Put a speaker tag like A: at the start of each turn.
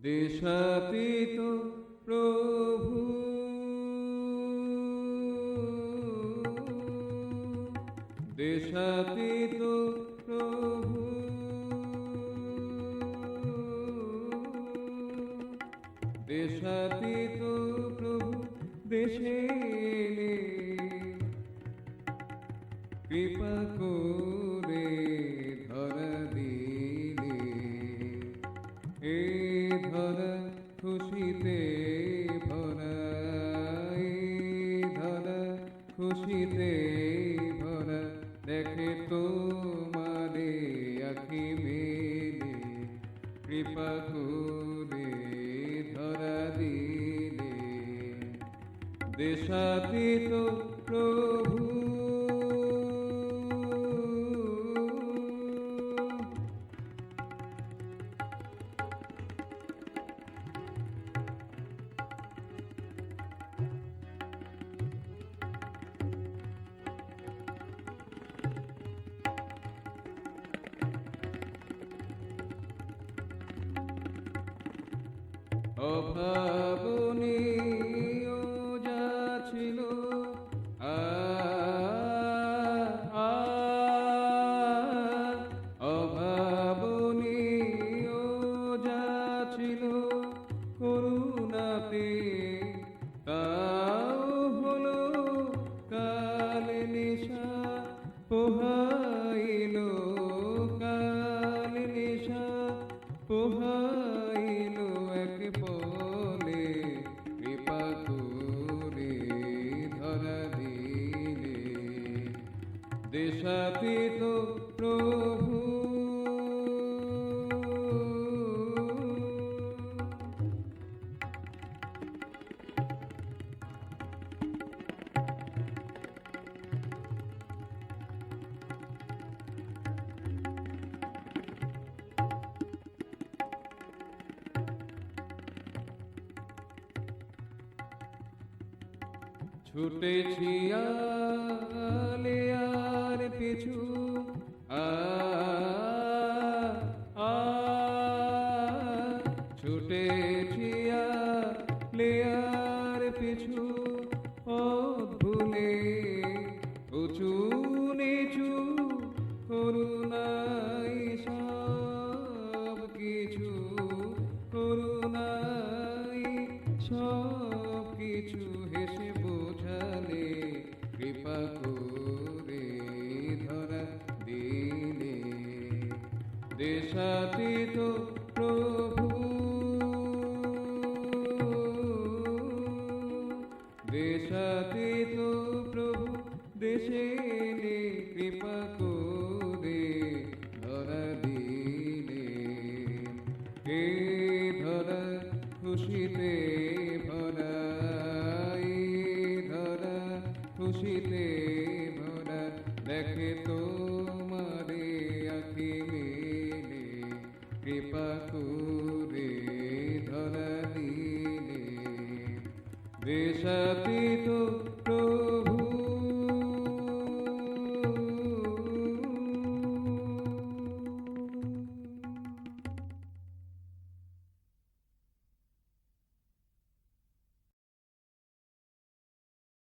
A: দেশাতীত প্রভু দেশাতীত প্রভু দেশাতীত প্রভু দেশে এলে কৃপা করে ধরা দিলে এ ধরা খুশিতে ভরা এ ধরা খুশিতে ভরা দেখে তোমারে আখি মেলে কৃপা করে ধরা দিলে দেশাতীত প্রভু অভাবনীয় যা ছিল অভাবনীয় যা ছিল করুণাতে তাও হলো কাল নিশা পোহাইল কাল নিশা পোহাইল এক পলে কৃপা করে ধরা দিলে দেশাতীত প্রভু ছুটেছি আলেয়ার পিছু ছুটেছি আলেয়ার পিছু ভুলে উঁচু নিচু করুণাই সব কিছু করুণাই সব কিছু হেসে বোঝালে কৃপা করে ধরা দিলে দেশাতীত প্রভু দেশাতীত প্রভু দেশে এলে কৃপা করে ধরা দিলে কে ধরা খুশিতে ভরা ধরা খুশিতে ভরা দেখে তোমারে আখি মেলে কৃপা করে ধরা দিলে দেশাতীত